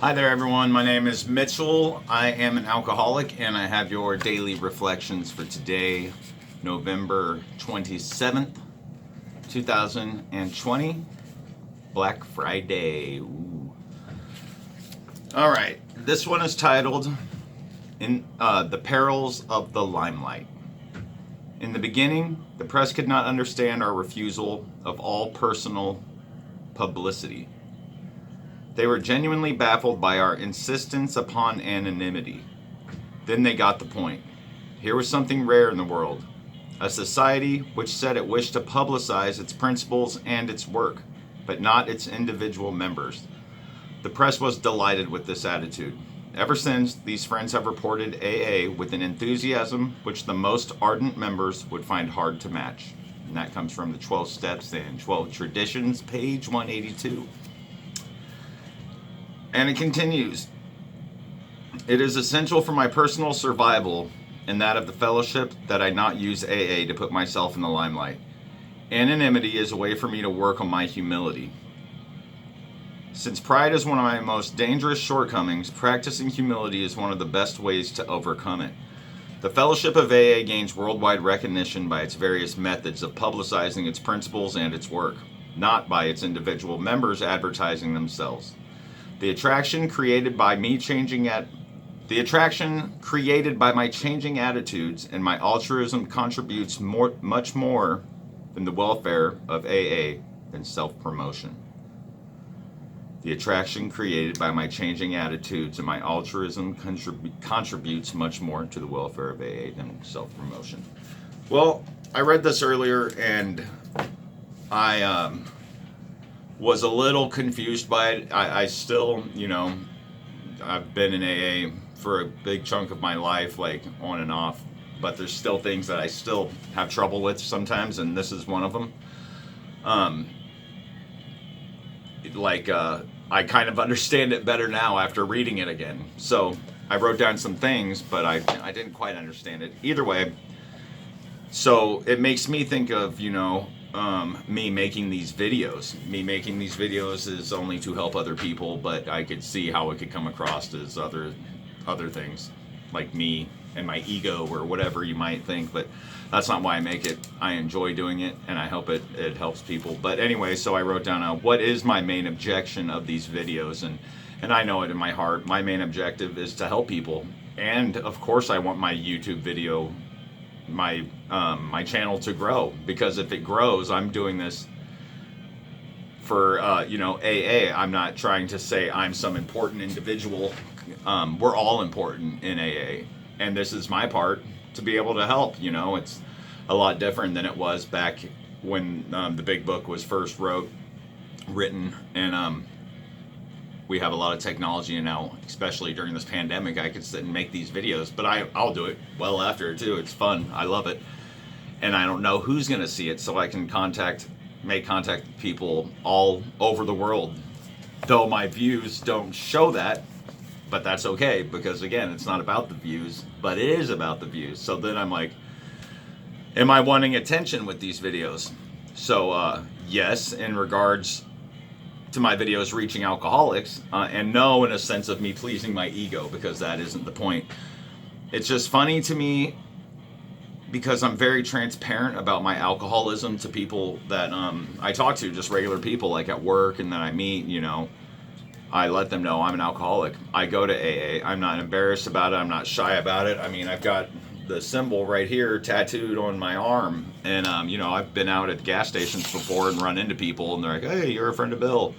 Hi there, everyone. My name is Mitchell. I am an alcoholic, and I have your daily reflections for today, November 27th, 2020, Black Friday. Ooh. All right, this one is titled The Perils of the Limelight. In the beginning, the press could not understand our refusal of all personal publicity. They were genuinely baffled by our insistence upon anonymity. Then they got the point. Here was something rare in the world, a society which said it wished to publicize its principles and its work, but not its individual members. The press was delighted with this attitude. Ever since, these friends have reported AA with an enthusiasm which the most ardent members would find hard to match. And that comes from the 12 Steps and 12 Traditions, page 182. And it continues. It is essential for my personal survival and that of the fellowship that I not use AA to put myself in the limelight. Anonymity is a way for me to work on my humility. Since pride is one of my most dangerous shortcomings, practicing humility is one of the best ways to overcome it. The fellowship of AA gains worldwide recognition by its various methods of publicizing its principles and its work, not by its individual members advertising themselves. The attraction created by my changing attitudes and my altruism contributes much more than the welfare of AA than self-promotion. The attraction created by my changing attitudes and my altruism contributes much more to the welfare of AA than self-promotion. Well, I read this earlier and I was a little confused by it. I still, I've been in AA for a big chunk of my life, like on and off, but there's still things that I still have trouble with sometimes, and this is one of them. I kind of understand it better now after reading it again. So I wrote down some things, but I didn't quite understand it. Either way, so it makes me think of, me making these videos. Me making these videos is only to help other people, but I could see how it could come across as other things, like me and my ego or whatever you might think, but that's not why I make it. I enjoy doing it, and I hope it helps people. But anyway, so I wrote down what is my main objection of these videos, and I know it in my heart. My main objective is to help people, and of course I want my YouTube video, my channel to grow, because if it grows, I'm doing this for AA. I'm not trying to say I'm some important individual. We're all important in AA, and this is my part to be able to help. It's a lot different than it was back when the big book was first written, and we have a lot of technology, and now, especially during this pandemic, I could sit and make these videos, but I'll do it well after too. It's fun. I love it. And I don't know who's going to see it, so I can make contact with people all over the world. Though my views don't show that, but that's okay, because again, it's not about the views, but it is about the views. So then I'm like, am I wanting attention with these videos? So yes, in regards to my videos reaching alcoholics, and no in a sense of me pleasing my ego, because that isn't the point. It's just funny to me because I'm very transparent about my alcoholism to people that I talk to, just regular people like at work and that I meet. I let them know I'm an alcoholic. I go to AA. I'm not embarrassed about it. I'm not shy about it. I mean, I've got the symbol right here tattooed on my arm, and I've been out at gas stations before and run into people, and they're like, "Hey, you're a friend of Bill,"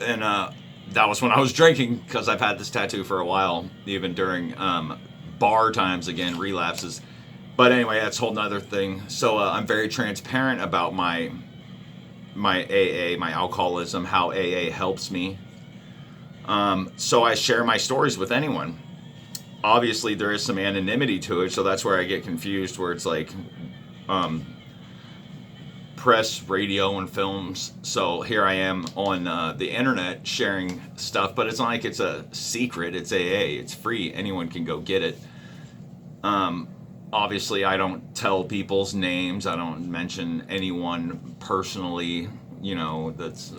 and that was when I was drinking, because I've had this tattoo for a while, even during bar times, again, relapses. But anyway, that's a whole nother thing. So I'm very transparent about my AA, my alcoholism, how AA helps me. So I share my stories with anyone. Obviously, there is some anonymity to it, so that's where I get confused, where it's like press, radio, and films. So here I am on the internet sharing stuff, but it's not like it's a secret. It's AA. It's free. Anyone can go get it. Obviously, I don't tell people's names. I don't mention anyone personally, that's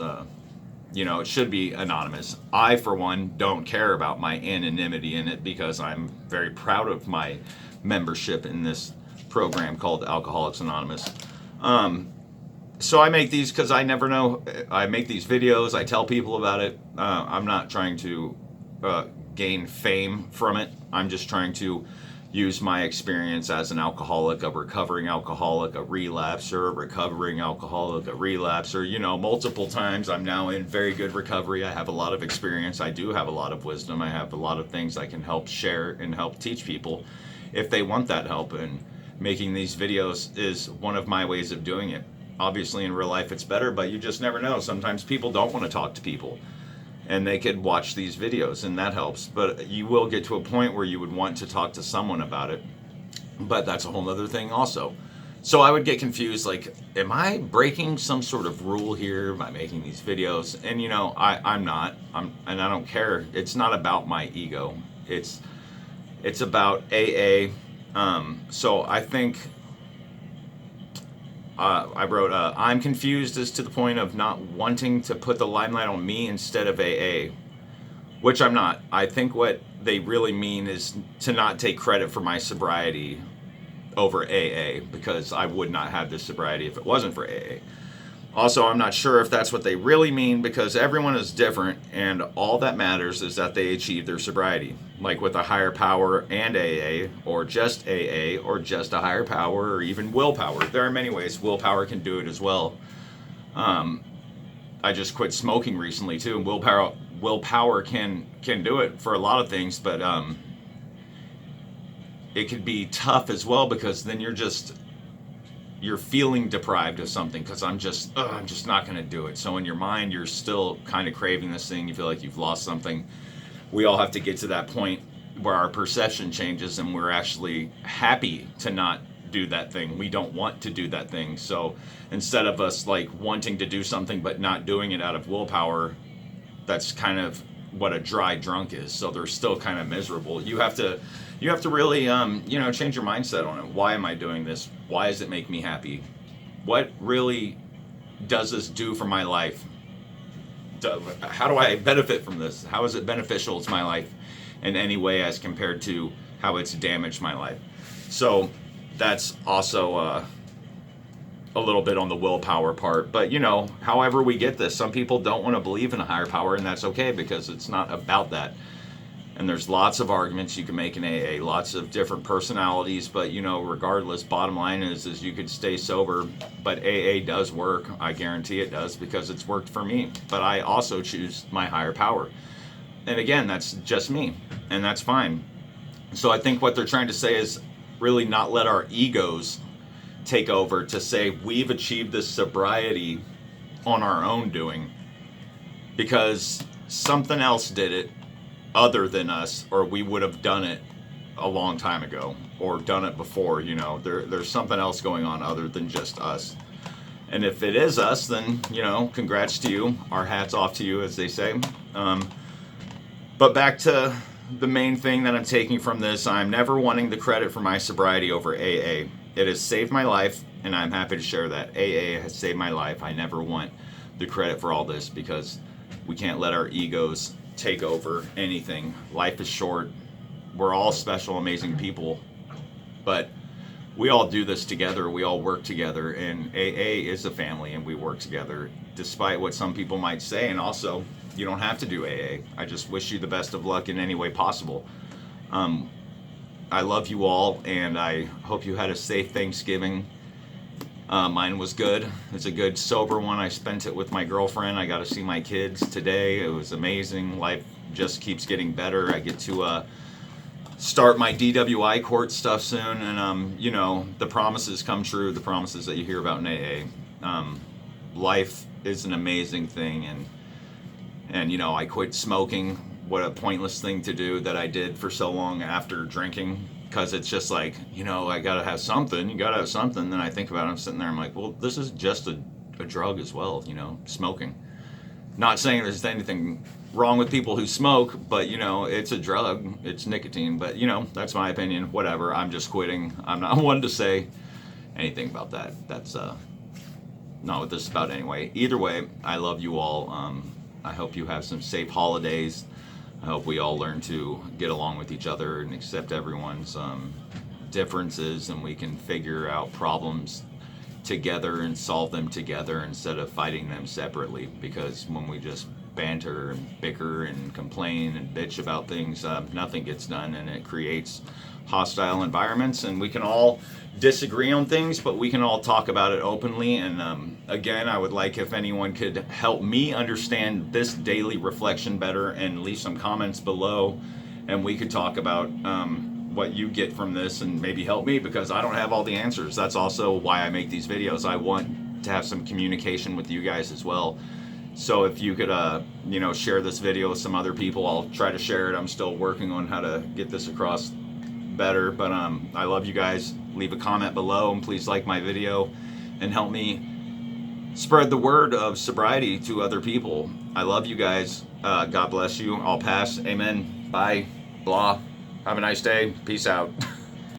it should be anonymous. I, for one, don't care about my anonymity in it because I'm very proud of my membership in this program called Alcoholics Anonymous. So I make these because I never know. I make these videos. I tell people about it. I'm not trying to gain fame from it. I'm just trying to use my experience as an alcoholic, a recovering alcoholic, a relapser, a recovering alcoholic, a relapser, multiple times. I'm now in very good recovery. I have a lot of experience. I do have a lot of wisdom. I have a lot of things I can help share and help teach people if they want that help. And making these videos is one of my ways of doing it. Obviously, in real life, it's better, but you just never know. Sometimes people don't want to talk to people, and they could watch these videos, and that helps. But you will get to a point where you would want to talk to someone about it. But that's a whole other thing also. So I would get confused, like, am I breaking some sort of rule here by making these videos? And I'm not. And I don't care. It's not about my ego. It's about AA. So I think I wrote, I'm confused as to the point of not wanting to put the limelight on me instead of AA, which I'm not. I think what they really mean is to not take credit for my sobriety over AA, because I would not have this sobriety if it wasn't for AA. Also, I'm not sure if that's what they really mean, because everyone is different, and all that matters is that they achieve their sobriety. Like with a higher power and AA, or just AA, or just a higher power, or even willpower. There are many ways willpower can do it as well. I just quit smoking recently too, and willpower can do it for a lot of things, but it could be tough as well, because then you're feeling deprived of something, because I'm just not going to do it. So in your mind, you're still kind of craving this thing. You feel like you've lost something. We all have to get to that point where our perception changes and we're actually happy to not do that thing. We don't want to do that thing. So instead of us like wanting to do something but not doing it out of willpower, that's kind of what a dry drunk is. So they're still kind of miserable. You have to really change your mindset on it. Why am I doing this? Why does it make me happy? What really does this do for my life? How do I benefit from this? How is it beneficial to my life in any way as compared to how it's damaged my life? So that's also a little bit on the willpower part. But however we get this, some people don't want to believe in a higher power, and that's okay, because it's not about that. And there's lots of arguments you can make in AA, lots of different personalities, but regardless, bottom line is you could stay sober, but AA does work. I guarantee it does, because it's worked for me. But I also choose my higher power. And again, that's just me, and that's fine. So I think what they're trying to say is really not let our egos take over, to say we've achieved this sobriety on our own doing because something else did it other than us, or we would have done it a long time ago, or done it before. There's something else going on other than just us. And if it is us, then congrats to you. Our hats off to you, as they say. But back to the main thing that I'm taking from this, I'm never wanting the credit for my sobriety over AA. It has saved my life, and I'm happy to share that. AA has saved my life. I never want the credit for all this, because we can't let our egos take over anything. Life is short. We're all special, amazing people, but we all do this together. We all work together, and AA is a family, and we work together, despite what some people might say. And also, you don't have to do AA. I just wish you the best of luck in any way possible. I love you all, and I hope you had a safe Thanksgiving. Mine was good. It's a good sober one. I spent it with my girlfriend. I got to see my kids today. It was amazing. Life just keeps getting better. I get to start my DWI court stuff soon, and the promises come true. The promises that you hear about in AA. Life is an amazing thing, and I quit smoking. What a pointless thing to do that I did for so long after drinking. Because it's just like, I gotta have something. You gotta have something. Then I think about it. I'm sitting there. I'm like, well, this is just a drug as well. Smoking. Not saying there's anything wrong with people who smoke, but it's a drug. It's nicotine. But that's my opinion. Whatever. I'm just quitting. I'm not one to say anything about that. That's not what this is about anyway. Either way, I love you all. I hope you have some safe holidays. I hope we all learn to get along with each other and accept everyone's differences, and we can figure out problems together and solve them together instead of fighting them separately. Because when we just banter and bicker and complain and bitch about things, nothing gets done, and it creates hostile environments. And we can all disagree on things, but we can all talk about it openly. And again, I would like if anyone could help me understand this daily reflection better and leave some comments below, and we could talk about what you get from this and maybe help me, because I don't have all the answers. That's also why I make these videos. I want to have some communication with you guys as well. So if you could share this video with some other people, I'll try to share it. I'm still working on how to get this across better, but I love you guys. Leave a comment below, and please like my video and help me spread the word of sobriety to other people. I love you guys. God bless you. I'll pass. Amen. Bye. Blah. Have a nice day. Peace out.